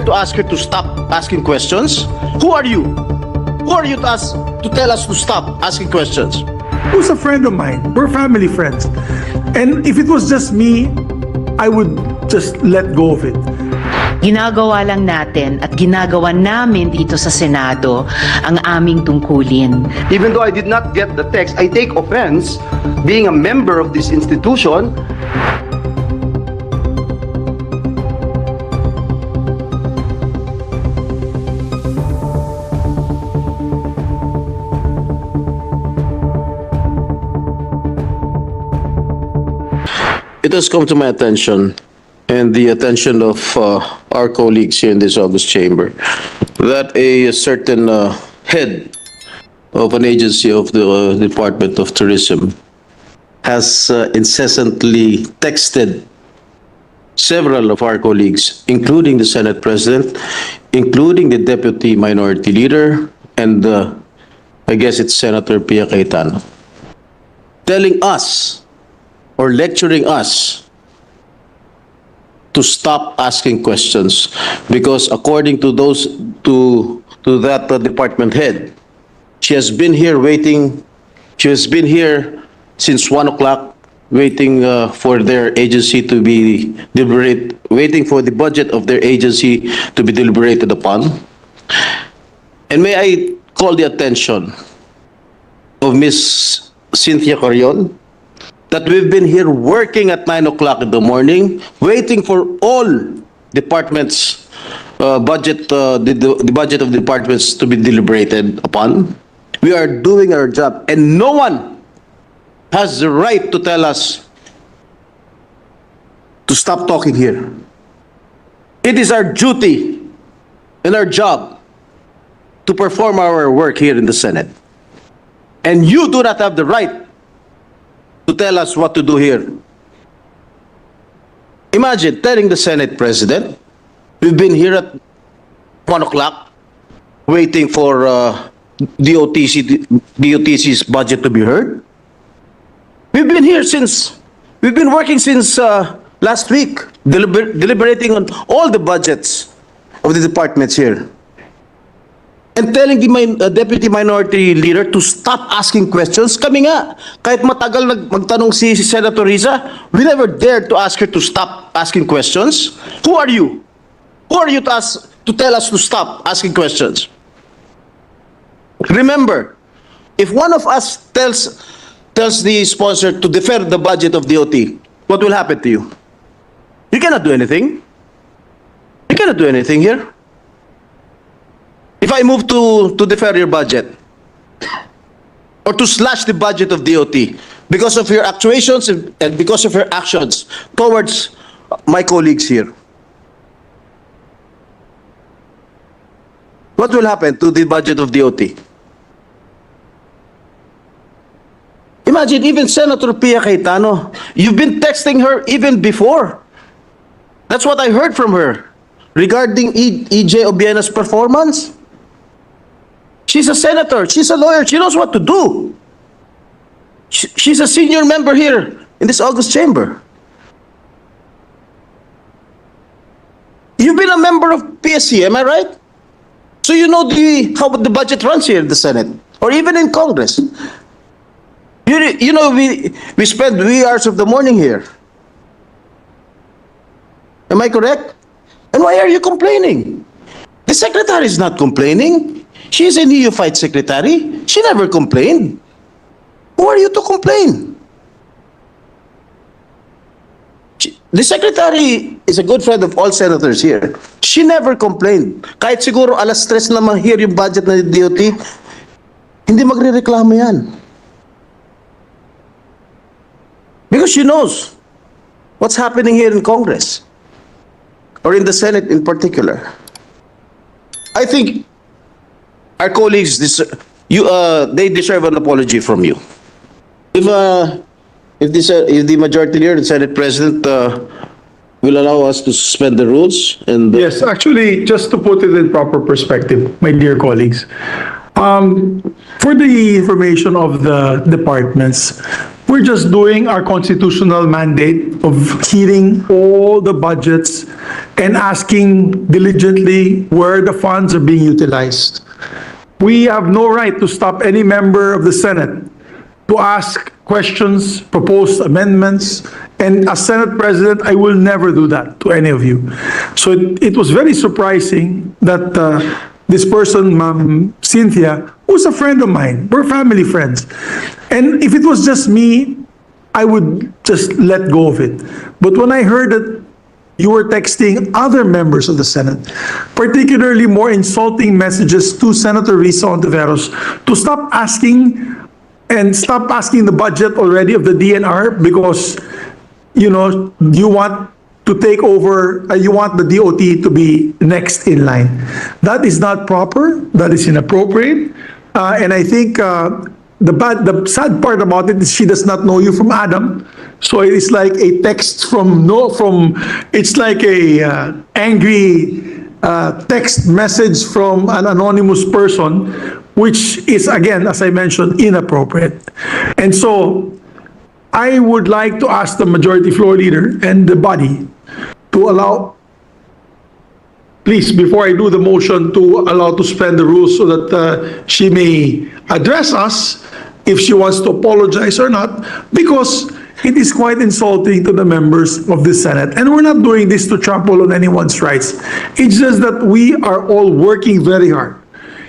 to ask her to stop asking questions? Who are you? Who are you to tell us to stop asking questions? Who's a friend of mine? We're family friends. And if it was just me, I would just let go of it. Ginagawa lang natin at ginagawa namin dito sa Senado ang aming tungkulin. Even though I did not get the text, I take offense being a member of this institution. It has come to my attention and the attention of our colleagues here in this August chamber that a certain head of an agency of the Department of Tourism has incessantly texted several of our colleagues, including the Senate President, including the Deputy Minority Leader, and I guess it's Senator Pia Cayetano, telling us or lecturing us to stop asking questions because according to those to that department head, she has been here waiting. She has been here since 1 o'clock waiting for their agency to be waiting for the budget of their agency to be deliberated upon. And may I call the attention of Ms. Cynthia Carion that we've been here working at 9 o'clock in the morning, waiting for all departments' budget, the budget of departments to be deliberated upon. We are doing our job, and no one has the right to tell us to stop talking here. It is our duty and our job to perform our work here in the Senate. And you do not have the right to tell us what to do here. Imagine telling the Senate President, we've been here at 1 o'clock waiting for DOTC's budget to be heard. We've been working since last week, deliberating on all the budgets of the departments here. And telling the Deputy Minority Leader to stop asking questions. Kami nga, kahit matagal magtanong si Senator Riza, we never dared to ask her to stop asking questions. Who are you? Who are you to tell us to stop asking questions? Remember, if one of us tells the sponsor to defer the budget of DOT, what will happen to you? You cannot do anything. You cannot do anything here. If I move to defer your budget or to slash the budget of DOT because of your actuations and because of your actions towards my colleagues here, what will happen to the budget of DOT? Imagine even Senator Pia Cayetano, you've been texting her even before. That's what I heard from her regarding EJ Obiena's performance. She's a senator. She's a lawyer. She knows what to do. She's a senior member here in this August chamber. You've been a member of PSC, am I right? So you know how the budget runs here in the Senate or even in Congress. You know we spend wee hours of the morning here. Am I correct? And why are you complaining? The secretary is not complaining. She's a neophyte secretary. She never complained. Who are you to complain? The secretary is a good friend of all senators here. She never complained. Kahit siguro alas 3 na ma-hear yung budget ng DOT, hindi magre-reklamo yan. Because she knows what's happening here in Congress or in the Senate in particular. I think our colleagues, they deserve an apology from you. If the majority leader and Senate President will allow us to suspend the rules and Yes, actually, just to put it in proper perspective, my dear colleagues, for the information of the departments, we're just doing our constitutional mandate of hearing all the budgets and asking diligently where the funds are being utilized. We have no right to stop any member of the Senate to ask questions, propose amendments, and as Senate President, I will never do that to any of you. So it was very surprising that this person, Ma'am Cynthia, who's a friend of mine, we're family friends, and if it was just me, I would just let go of it. But when I heard that you were texting other members of the Senate, particularly more insulting messages to Senator Risa Hontiveros, to stop asking the budget already of the DNR because, you know, you want to take over, you want the DOT to be next in line. That is not proper, that is inappropriate, and I think the sad part about it is she does not know you from Adam. So it is like a text it's like a angry text message from an anonymous person, which is, again, as I mentioned, inappropriate. And so I would like to ask the majority floor leader and the body to allow, please, before I do the motion, to allow to suspend the rules so that she may address us if she wants to apologize or not, because it is quite insulting to the members of the Senate. And we're not doing this to trample on anyone's rights. It's just that we are all working very hard.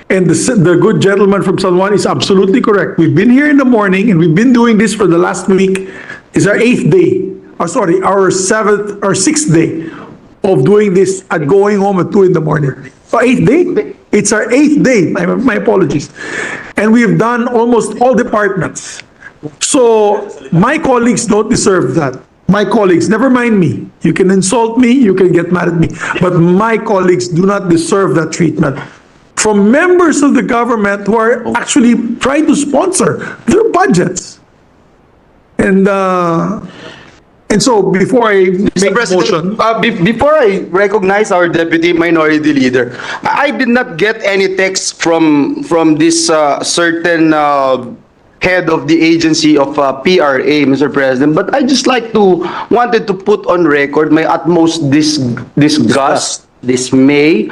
And the good gentleman from San Juan is absolutely correct. We've been here in the morning and we've been doing this for the last week. It's our 8th day. Our 6th day of doing this at going home at 2 in the morning. So 8th day? It's our 8th day. My apologies. And we've done almost all departments. So my colleagues don't deserve that. My colleagues, never mind me. You can insult me, you can get mad at me. But my colleagues do not deserve that treatment from members of the government who are actually trying to sponsor their budgets. And so before I make the motion, before I recognize our deputy minority leader, I did not get any text from this certain head of the agency of PRA, Mr. President, but I just wanted to put on record my utmost disgust, dismay,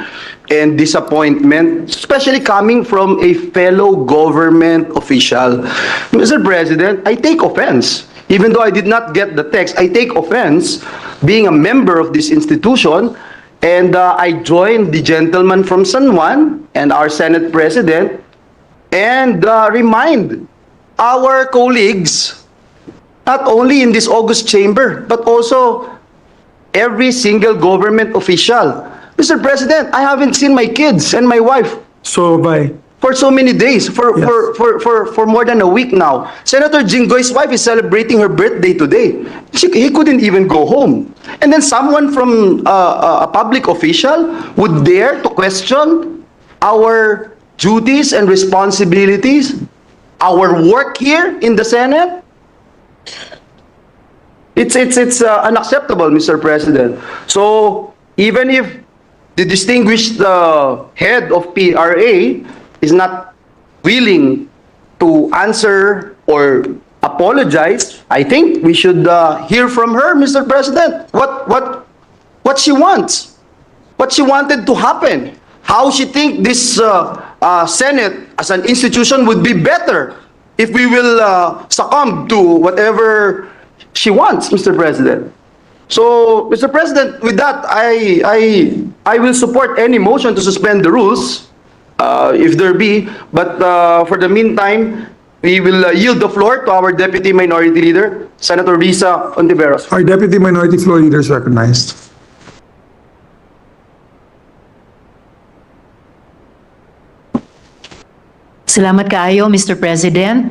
and disappointment, especially coming from a fellow government official. Mr. President, I take offense. Even though I did not get the text, I take offense being a member of this institution, and I joined the gentleman from San Juan and our Senate President and remind our colleagues, not only in this August chamber, but also every single government official. Mr. President, I haven't seen my kids and my wife so for so many days, for more than a week now. Senator Jinggoy's wife is celebrating her birthday today. He couldn't even go home. And then someone from a public official would dare to question our duties and responsibilities, our work here in the Senate. It's unacceptable, Mr. President. So even if the distinguished head of PRA is not willing to answer or apologize, I think we should hear from her, Mr. President, what she wants, what she wanted to happen, how she think this Senate as an institution would be better if we will succumb to whatever she wants, Mr. President. So, Mr. President, with that, I will support any motion to suspend the rules, if there be. But for the meantime, we will yield the floor to our Deputy Minority Leader, Senator Risa Hontiveros. our Deputy Minority Floor Leader is recognized. Salamat kaayo, Mr. President.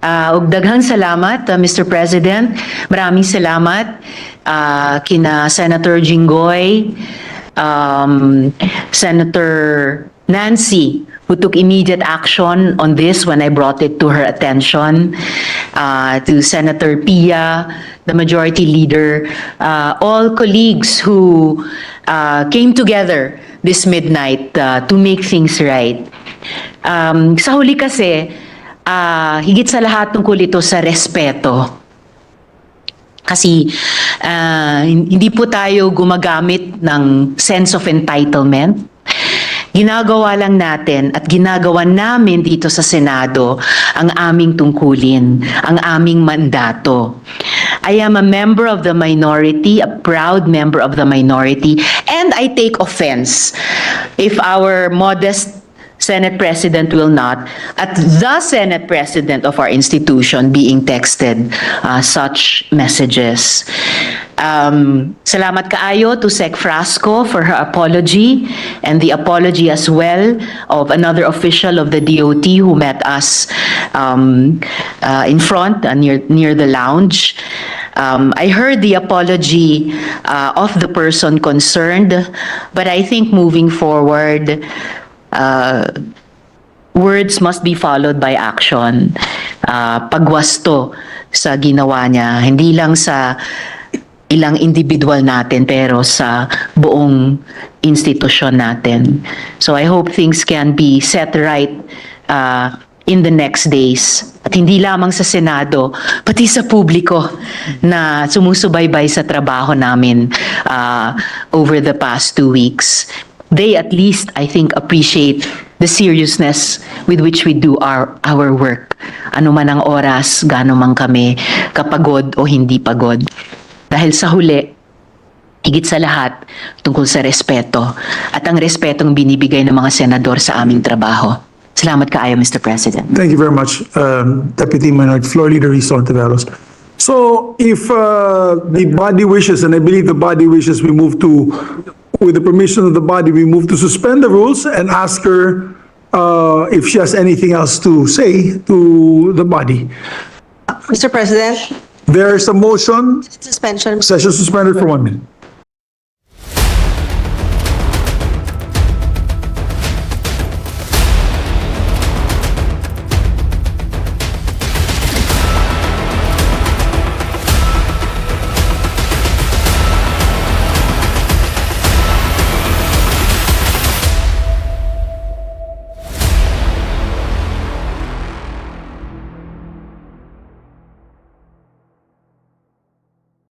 Ug daghang salamat, Mr. President. Maraming salamat kina Senator Jinggoy, Senator Nancy, who took immediate action on this when I brought it to her attention, to Senator Pia, the Majority Leader, all colleagues who came together this midnight to make things right. Sa huli kasi, higit sa lahat tungkol ito sa respeto. Kasi hindi po tayo gumagamit ng sense of entitlement. Ginagawa lang natin at ginagawa namin dito sa Senado ang aming tungkulin, ang aming mandato. I am a member of the minority, a proud member of the minority, and I take offense if our modest Senate President will not, at the Senate President of our institution being texted such messages. Salamat kaayo to Sec Frasco for her apology and the apology as well of another official of the DOT who met us in front near the lounge. I heard the apology of the person concerned, but I think moving forward, words must be followed by action. Pagwasto sa ginawa niya, hindi lang sa ilang individual natin, pero sa buong institusyon natin. So I hope things can be set right in the next days. At hindi lamang sa Senado, pati sa publiko na sumusubaybay sa trabaho namin over the past 2 weeks. They at least, I think, appreciate the seriousness with which we do our work. Ano man ang oras, gaano man kami kapagod o hindi pagod. Dahil sa huli, higit sa lahat, tungkol sa respeto at ang respetong binibigay ng mga senador sa aming trabaho. Salamat kaayo, Mr. President. Thank you very much, Deputy Minority Floor Leader Rizal Ontiveros. So if the body wishes, and I believe the body wishes, we move to, with the permission of the body, we move to suspend the rules and ask her if she has anything else to say to the body. Mr. President, There's a motion, suspension. session suspended for 1 minute.